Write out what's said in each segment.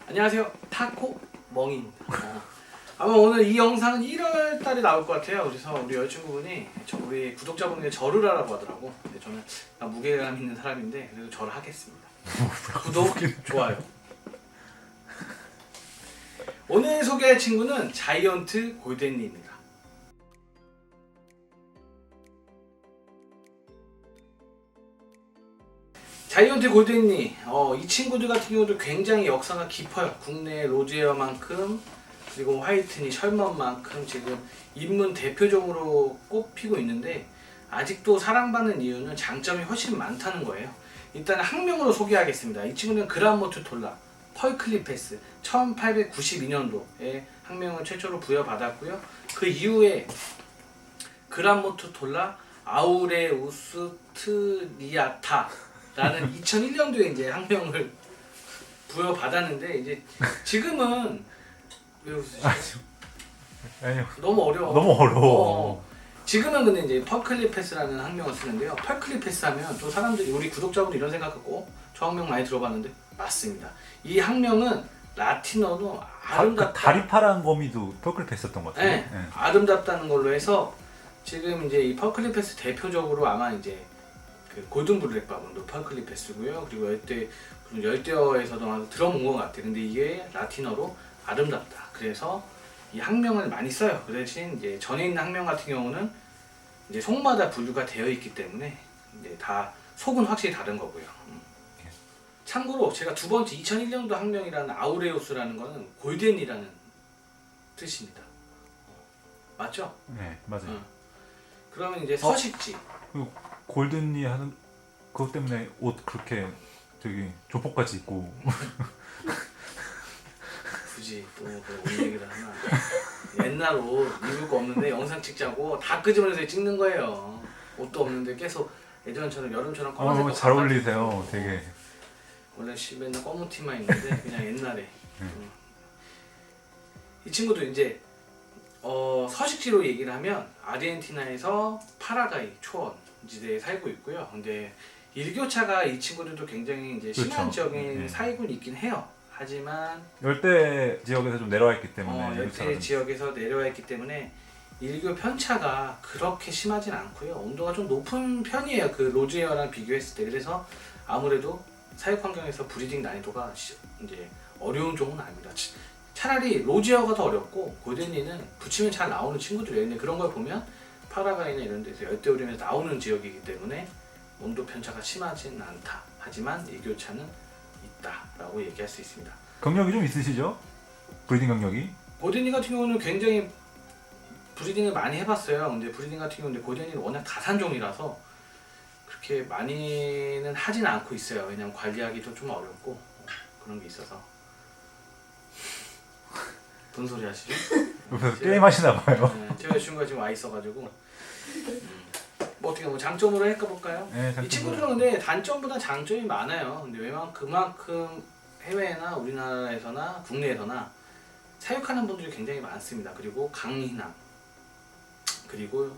안녕하세요, 타코 멍입니다. 아마 오늘 이 영상은 1월 달에 나올 것 같아요. 그래서 우리 여자친구분이 우리 구독자분에게 절을 하라고 하더라고. 근데 저는 무게감 있는 사람인데 그래도 절을 하겠습니다. 구독, 좋아요. 오늘 소개할 친구는 자이언트 골덴리입니다. 자이언트 골덴리, 이 친구들 같은 경우도 굉장히 역사가 깊어요. 국내 로제어만큼, 그리고 화이트니, 셜먼만큼 지금 입문 대표종으로 꼽히고 있는데 아직도 사랑받는 이유는 장점이 훨씬 많다는 거예요. 일단 학명으로 소개하겠습니다. 이 친구는 그란모트 톨라 펄클리페스 1892년도에 학명을 최초로 부여받았고요. 그 이후에 그란모트 톨라 아우레우스트리아타 라는 2001년도에 이제 학명을 부여받았는데 이제 지금은 왜 웃으시죠? 아니요. 너무 어려워. 너무 어려워. 지금은 근데 이제 펄클리페스라는 학명을 쓰는데요. 펄클리페스 하면 또 사람들이 우리 구독자분들 이런 생각하고 저 학명 많이 들어봤는데 맞습니다. 이 학명은 라틴어로 아름답다. 그 다리 파란 거미도 펄클리페스 했던 것 같아요. 네, 네. 아름답다는 걸로 해서 지금 이제 이 펄클리페스 대표적으로 아마 이제 그 골든 블랙 바본도 펄클리페스고요. 그리고 열대어에서도 아마 들어본 것 같아요. 근데 이게 라틴어로 아름답다. 그래서 이 학명을 많이 써요. 그 대신 이제 전에 있는 학명 같은 경우는 이제 속마다 분류가 되어 있기 때문에 이제 다 속은 확실히 다른 거고요. 참고로 제가 두 번째 2001년도 학명이라는 아우레우스라는 거는 골덴이라는 뜻입니다. 맞죠? 네, 맞아요. 그러면 이제 서식지. 골든이 하는 그것 때문에 옷 그렇게 저기 조폭까지 입고 굳이 또 옷 얘기를 하나. 옛날 옷 입을 거 없는데 영상 찍자고 다 끄집어내서 찍는 거예요. 옷도 없는데 계속 예전처럼 여름처럼 검은색 잘 어울리세요. 되게. 원래 맨날 검은 티만 있는데 그냥 옛날에. 이 친구도 서식지로 얘기를 하면 아르헨티나에서 파라과이 초원지대에 살고 있고요. 근데 일교차가 이 친구들도 굉장히 이제 심한 지역에 살고 있긴 해요. 하지만 열대 지역에서 좀 내려와 있기 때문에 열대 지역에서 내려와 있기 때문에 일교 편차가 그렇게 심하진 않고요. 온도가 좀 높은 편이에요. 그 로즈웨어랑 비교했을 때. 그래서 아무래도 사육 환경에서 브리딩 난이도가 이제 어려운 종은 아닙니다. 차라리 로즈웨어가 더 어렵고 골덴리는 붙이면 잘 나오는 친구들이에요. 근데 그런 걸 보면 파라과이나 이런 데서 열대우림에서 나오는 지역이기 때문에 온도 편차가 심하진 않다. 하지만 일교차는 있다라고 얘기할 수 있습니다. 경력이 좀 있으시죠? 브리딩 경력이? 골덴리 같은 경우는 굉장히 브리딩을 많이 해봤어요. 근데 브리딩 같은 경우는 골덴리는 워낙 다산종이라서 그렇게 많이는 하진 않고 있어요. 왜냐면 관리하기도 좀 어렵고 그런 게 있어서. 무슨 소리 하시죠? 게임 하시나 봐요. 네, 제가 친구가 지금 와 있어가지고 뭐 어떻게 장점으로 해볼까요? 네, 이 친구들은 근데 단점보다 장점이 많아요. 근데 그만큼 해외나 우리나라에서나 국내에서나 사육하는 분들이 굉장히 많습니다. 그리고 강인함, 그리고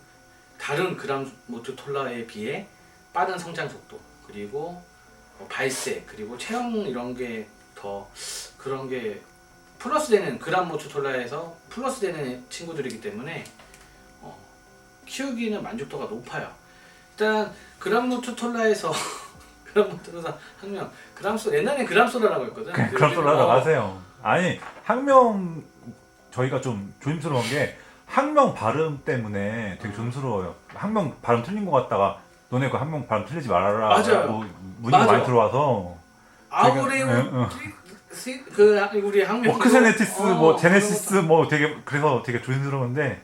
다른 그란모트 톨라에 비해 빠른 성장 속도, 그리고 발색, 그리고 체형 이런 게 더 그런 게 플러스되는 그란모트 톨라에서 플러스되는 친구들이기 때문에 키우기는 만족도가 높아요. 일단 그란모트 톨라에서 그란모트 톨라 학명 옛날에 그람소라라고 했거든. 그람소라라고 하세요. 아니 학명 저희가 좀 조심스러운 게 학명 발음 때문에 되게 조심스러워요. 학명 발음 틀린 것 같다가 너네 그 학명 발음 틀리지 말아라. 맞아요. 문의가 많이 들어와서 우리 학명 워크세네티스 제네시스 그래서 되게 조심스러운데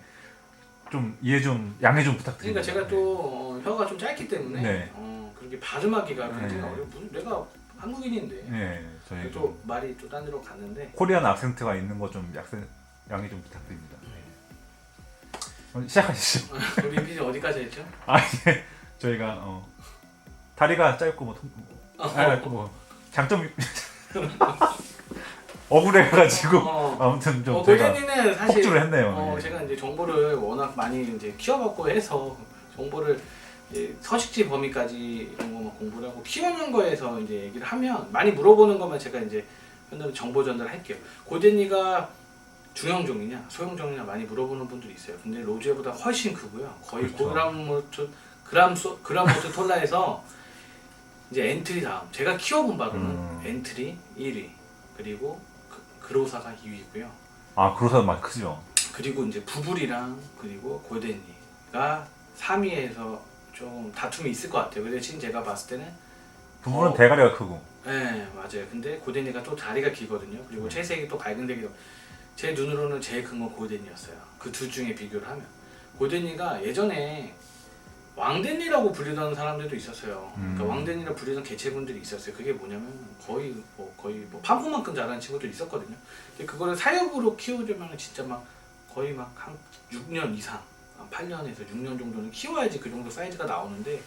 좀 이해 좀 양해 좀 부탁드립니다. 그러니까 제가 또 혀가 좀 짧기 때문에 그렇게 발음하기가 굉장히 어려워. 내가 한국인인데. 네, 저희 또 말이 또 딴 데로 갔는데. 코리안 악센트가 있는 거 좀 양해 좀 부탁드립니다. 시작하시죠. 우리 PD 어디까지 했죠? 저희가 다리가 짧고 장점이 억울해가지고 아무튼 좀 저희가 사실 폭주를 했네요. 제가 이제 정보를 워낙 많이 이제 키워봤고 해서 정보를 서식지 범위까지 이런 거만 공부를 하고 키우는 거에서 이제 얘기를 하면 많이 물어보는 것만 제가 이제 그다음에 정보 전달할게요. 고데니가 중형종이냐 소형종이냐 많이 물어보는 분들이 있어요. 근데 로즈웨보다 훨씬 크고요. 거의 그렇죠. 그라모트 톨라에서 이제 엔트리 다음 제가 키워본 바로는 엔트리 1위 그리고 그로사가 2위고요. 아 그로사 많이 크죠. 그리고 이제 부불이랑 그리고 고데니가 3위에서 좀 다툼이 있을 것 같아요. 근데 지금 제가 봤을 때는 부분은 대가리가 크고. 네 맞아요. 근데 고데니가 또 다리가 길거든요. 그리고 채색이 또 밝은 색이 제 눈으로는 제일 큰 건 고데니였어요. 그 둘 중에 비교를 하면 고데니가 예전에 왕데니라고 불리던 사람들도 있었어요. 그러니까 왕데니라 불리던 개체분들이 있었어요. 그게 뭐냐면 거의 뭐 판포만큼 자라는 친구들이 있었거든요. 근데 그거를 사육으로 키우려면 진짜 막 거의 막 한 6년 이상, 한 8년에서 6년 정도는 키워야지 그 정도 사이즈가 나오는데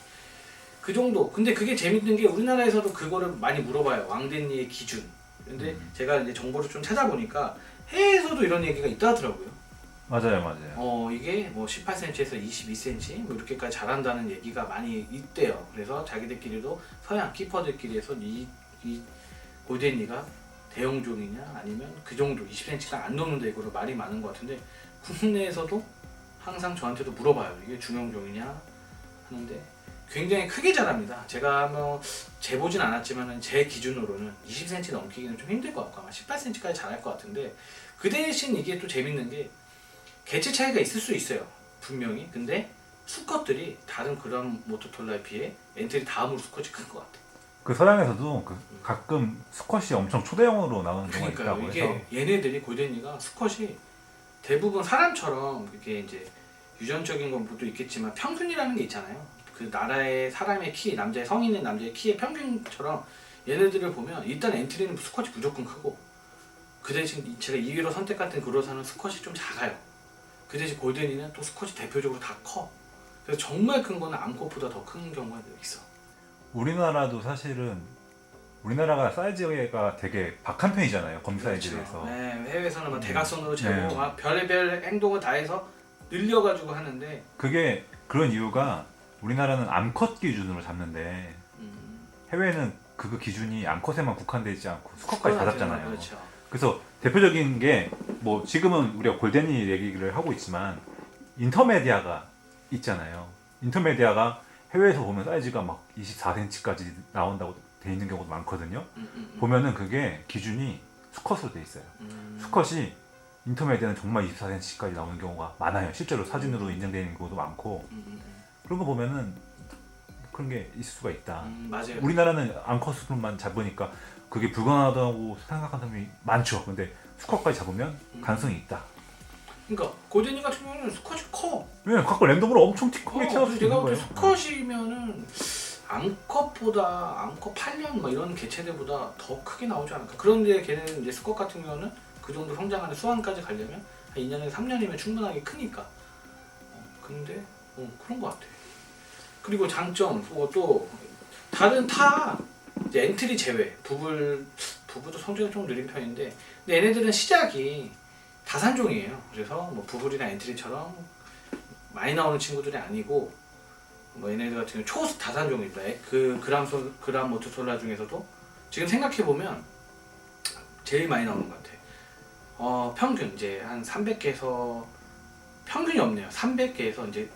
그 정도. 근데 그게 재밌는 게 우리나라에서도 그거를 많이 물어봐요. 왕데니의 기준. 근데 제가 이제 정보를 좀 찾아보니까 해외에서도 이런 얘기가 있다 하더라고요. 맞아요. 이게 뭐 18cm에서 22cm 뭐 이렇게까지 자란다는 얘기가 많이 있대요. 그래서 자기들끼리도 서양 키퍼들끼리에서 이 고데니가 대형종이냐 아니면 그 정도 20cm가 안 넘는다 이거로 말이 많은 것 같은데 국내에서도 항상 저한테도 물어봐요. 이게 중형종이냐 하는데 굉장히 크게 자랍니다. 제가 뭐 재보진 않았지만 제 기준으로는 20cm 넘기기는 좀 힘들 것 같고 아마 18cm까지 자랄 것 같은데 그 대신 이게 또 재밌는 게 개체 차이가 있을 수 있어요. 분명히. 근데 수컷들이 다른 그람 모토톨라에 비해 엔트리 다음으로 수컷이 큰 것 같아요. 그 서양에서도 가끔 수컷이 엄청 초대형으로 나오는 경우가 그러니까요. 있다고 이게 해서 얘네들이 고데니가 수컷이 대부분 사람처럼 이게 이제 유전적인 것도 있겠지만 평균이라는 게 있잖아요. 그 나라의 사람의 키, 남자의 성인의 남자의 키의 평균처럼 얘네들을 보면 일단 엔트리는 수컷이 무조건 크고 그 대신 제가 2위로 선택했던 그로사는 수컷이 좀 작아요. 그 대신 고데니는 또 수컷이 대표적으로 다 커. 그래서 정말 큰 거는 암컷보다 더 큰 경우가 있어. 우리나라도 사실은 우리나라가 사이즈가 되게 박한 편이잖아요. 검 사이즈에서. 네, 해외에서는 막 대각선으로 재고 네. 막 별의별 행동을 다 해서 늘려가지고 하는데 그게 그런 이유가 우리나라는 암컷 기준으로 잡는데 해외는 그 기준이 암컷에만 국한되어 있지 않고 수컷까지 다 잡잖아요. 그렇죠. 그래서 대표적인 게 뭐 지금은 우리가 골데니 얘기를 하고 있지만 인터메디아가 있잖아요. 인터메디아가 해외에서 보면 사이즈가 막 24cm까지 나온다고 돼 있는 경우도 많거든요. 보면은 그게 기준이 수컷으로 돼 있어요. 수컷이 인터메디아는 정말 24cm까지 나오는 경우가 많아요. 실제로 사진으로 인증되는 경우도 많고 그런 거 보면은 그런 게 있을 수가 있다. 맞아요. 우리나라는 암컷으로만 잡으니까 그게 불가능하다고 생각하는 사람이 많죠. 근데 수컷까지 잡으면 가능성이 있다. 그러니까 고데니 같은 경우는 수컷이 커. 왜냐면 갖고 랜덤으로 엄청 크게 태워줄 수 있는 내가 볼 거예요. 때 수컷이면은 암컷 8년 뭐 이런 개체들보다 더 크게 나오지 않을까. 그런데 걔는 이제 수컷 같은 경우는 그 정도 성장하는 수완까지 가려면 한 2년에서 3년이면 충분하게 크니까. 근데 그런 것 같아. 그리고 장점 또 다른 이제 엔트리 제외 부부도 성장이 좀 느린 편인데 근데 얘네들은 시작이 다산종이에요. 그래서 뭐 부불이나 엔트리처럼 많이 나오는 친구들이 아니고 뭐 얘네들 같은 경우 초 다산종입니다. 그 그람 모토솔라 중에서도 지금 생각해 보면 제일 많이 나오는 것 같아. 평균 이제 한 300개에서 평균이 없네요. 300개에서 이제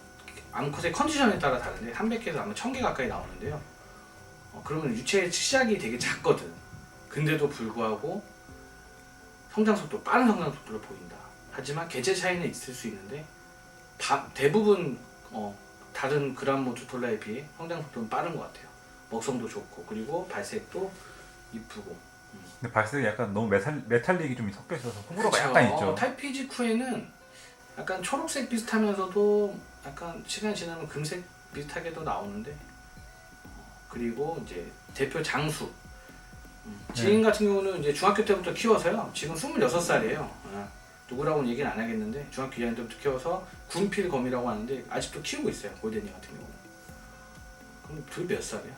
암컷의 컨디션에 따라 다른데 300개에서 아마 1000개 가까이 나오는데요. 그러면 유체 시작이 되게 작거든. 근데도 불구하고 빠른 성장 속도를 보인다. 하지만 개체 차이는 있을 수 있는데 대부분 다른 그람 모토톨라에 비해 성장 속도는 빠른 것 같아요. 먹성도 좋고 그리고 발색도 이쁘고. 근데 발색이 약간 너무 메탈릭이 좀 섞여 있어서 호불호가 그쵸. 약간 있죠. 탈피지쿠에는 약간 초록색 비슷하면서도 약간 시간이 지나면 금색 비슷하게도 나오는데 그리고 이제 대표 장수 지인 같은 경우는 이제 중학교 때부터 키워서요. 지금 26살이에요. 누구라고는 얘기는 안 하겠는데 중학교 2학년 때부터 키워서 군필검이라고 하는데 아직도 키우고 있어요. 골데니 같은 경우는. 그럼 둘 몇 살이야?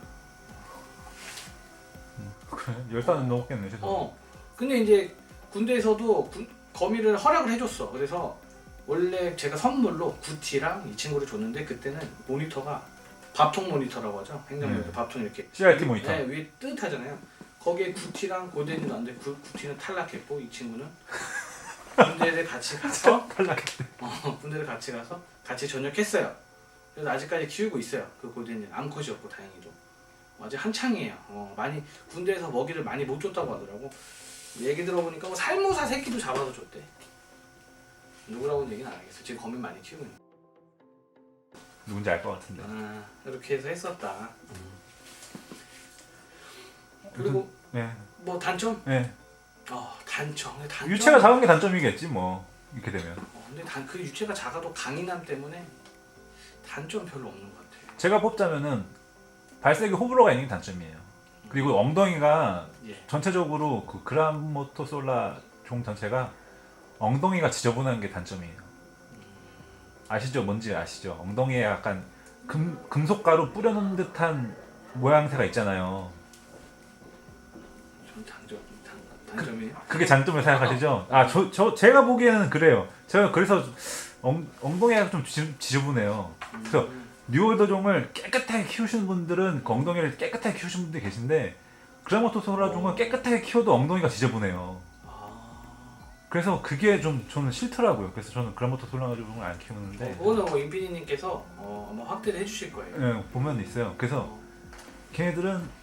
그래? 10살은 넘었겠네. 최소. 근데 이제 군대에서도 거미를 허락을 해줬어. 그래서 원래 제가 선물로 구티랑 이 친구를 줬는데 그때는 모니터가 밥통 모니터라고 하죠. 행정부에서 밥통 이렇게 CRT 모니터. 네, 위에 뜨뜻하잖아요. 거기에 구티랑 고데니도 왔는데 구티는 탈락했고 이 친구는 군대를 같이 가서 탈락했대. 군대를 같이 가서 같이 전역했어요. 그래서 아직까지 키우고 있어요. 그 고데니 암컷이었고 다행히도 아직 한창이에요. 많이 군대에서 먹이를 많이 못 줬다고 하더라고. 얘기 들어보니까 뭐 살모사 새끼도 잡아서 줬대. 누구라고는 얘기는 안 하겠어. 지금 거미 많이 키우고 있는. 누군지 알 것 같은데. 이렇게 해서 했었다. 그리고 네. 뭐 단점? 네. 단점. 유체가 작은 게 단점이겠지 뭐 이렇게 되면. 근데 그 유체가 작아도 강인함 때문에 단점 별로 없는 것 같아요. 제가 뽑자면은 발색이 호불호가 있는 게 단점이에요. 그리고 엉덩이가 예. 전체적으로 그 그라모토솔라 종 전체가 엉덩이가 지저분한 게 단점이에요. 아시죠? 뭔지 아시죠? 엉덩이에 약간 금속가루 뿌려놓은 듯한 모양새가 있잖아요. 전 단점이에요. 그게 장점을 생각하시죠? 제가 보기에는 그래요. 제가 그래서 엉덩이가 좀 지저분해요. 그래서 뉴월더종을 깨끗하게 키우시는 분들은 그 엉덩이를 깨끗하게 키우시는 분들이 계신데 그라모토솔라종은 깨끗하게 키워도 엉덩이가 지저분해요. 그래서 그게 좀 저는 싫더라고요. 그래서 저는 그라모토솔라종을 안 키우는데 그거는 뭐 임피디님께서 아마 확대를 해주실 거예요. 네, 보면 있어요. 그래서 걔네들은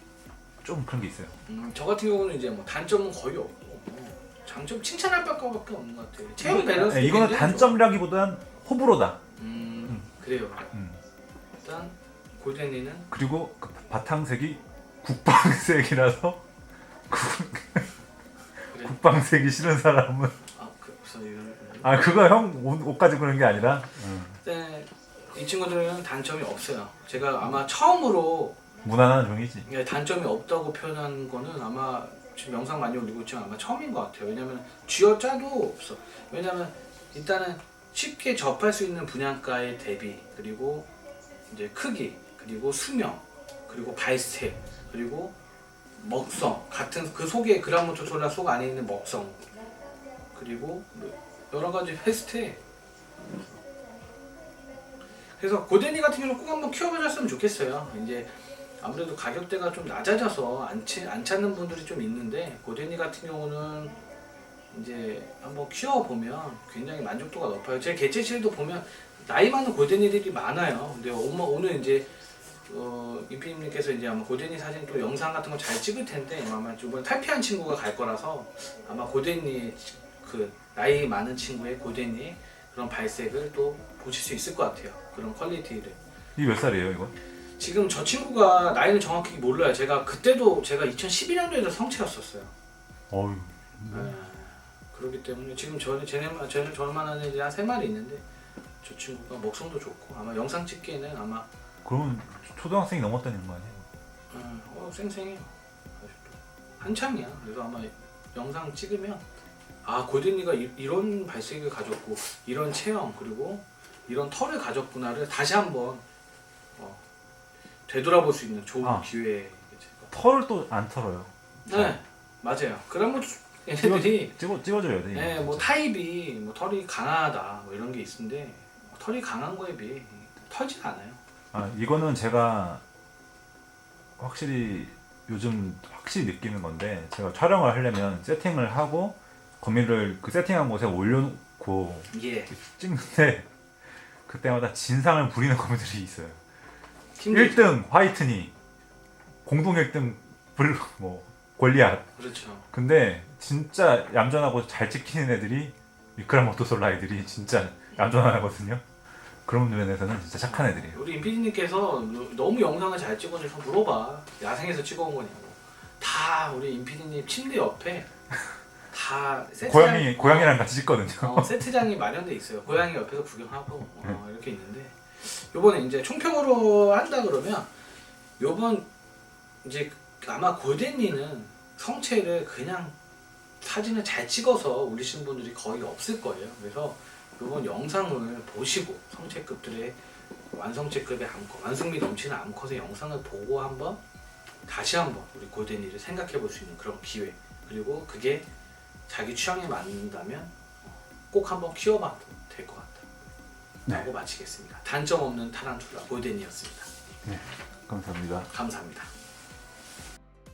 좀 그런 게 있어요. 저 같은 경우는 이제 뭐 단점은 거의 없고 장점 칭찬할 밖에 없는 것 같아요. 체형 밸런스. 네, 이거는 단점이라기보단 호불호다. 그래요. 일단 고데니는 그리고 그 바탕색이 국방색이라서 그래. 국방색이 싫은 사람은 무슨 이런. 그거 형 옷 가지고 그런 게 아니라 근데 이 친구들은 단점이 없어요. 제가 아마 처음으로 무난한 종이지. 단점이 없다고 표현한 거는 아마 지금 영상 많이 올리고 있지만 아마 처음인 것 같아요. 왜냐면 쥐어짜도 없어. 왜냐면 일단은 쉽게 접할 수 있는 분양가의 대비, 그리고 이제 크기, 그리고 수명, 그리고 발색, 그리고 먹성 같은 그 속에 그라모토솔라 속 안에 있는 먹성, 그리고 여러 가지 비슷해. 그래서 고데니 같은 경우는 꼭 한번 키워보셨으면 좋겠어요. 이제 아무래도 가격대가 좀 낮아져서 안 찾는 분들이 좀 있는데 고데니 같은 경우는 이제 한번 키워보면 굉장히 만족도가 높아요. 제 개체실도 보면 나이 많은 고데니들이 많아요. 근데 오늘 이제 임피님께서 이제 아마 고데니 사진 또 영상 같은 거 잘 찍을 텐데 아마 이번 탈피한 친구가 갈 거라서 아마 고데니 그 나이 많은 친구의 고데니 그런 발색을 또 보실 수 있을 것 같아요. 그런 퀄리티를. 이 몇 살이에요 이거? 지금 저 친구가 나이는 정확히 몰라요. 제가 2011년도에도 성체였었어요. 어휴. 그렇기 때문에 지금 저만 하는 애들이 한 3마리 있는데 저 친구가 먹성도 좋고 아마 영상 찍기에는 아마 그러면 초등학생이 넘었다는 거 아니에요? 쌩쌩해요. 아직도 한창이야. 그래서 아마 영상 찍으면 고데니가 이런 발색을 가졌고 이런 체형 그리고 이런 털을 가졌구나를 다시 한번 되돌아볼 수 있는 좋은 기회겠죠. 털을 또 안 털어요. 네, 맞아요. 그러면 얘네들이 찍어줘야 돼. 네, 뭐 타입이 뭐 털이 강하다 뭐 이런 게 있는데 털이 강한 거에 비해 털진 않아요. 이거는 제가 확실히 요즘 느끼는 건데 제가 촬영을 하려면 세팅을 하고 거미를 그 세팅한 곳에 올려놓고 찍는데 그때마다 진상을 부리는 거미들이 있어요. 힘들죠. 1등 화이트니, 공동 1등 골리앗. 그렇죠. 근데 진짜 얌전하고 잘 찍히는 애들이 미크라모토솔라 애들이 진짜 얌전하거든요. 그런 면에서는 진짜 착한 애들이에요. 우리 임피디님께서 너무 영상을 잘 찍어내서 물어봐. 야생에서 찍어온 거냐고. 다 우리 임피디님 침대 옆에 다 세트장, 고양이랑 같이 찍거든요. 세트장이 마련돼 있어요. 고양이 옆에서 구경하고 이렇게 있는데 요번에 이제 총평으로 한다 그러면 요번 이제 아마 고데니는 성체를 그냥 사진을 잘 찍어서 올리신 분들이 거의 없을 거예요. 그래서 이번 영상을 보시고 성체급들의 완성체급의 암컷, 완성미 넘치는 암컷의 영상을 보고 다시 한번 우리 고데니를 생각해 볼 수 있는 그런 기회, 그리고 그게 자기 취향에 맞는다면 꼭 한번 키워봐도 될 것 같다 라고 마치겠습니다. 단점 없는 타란툴라 고데니였습니다. 네, 감사합니다. 감사합니다.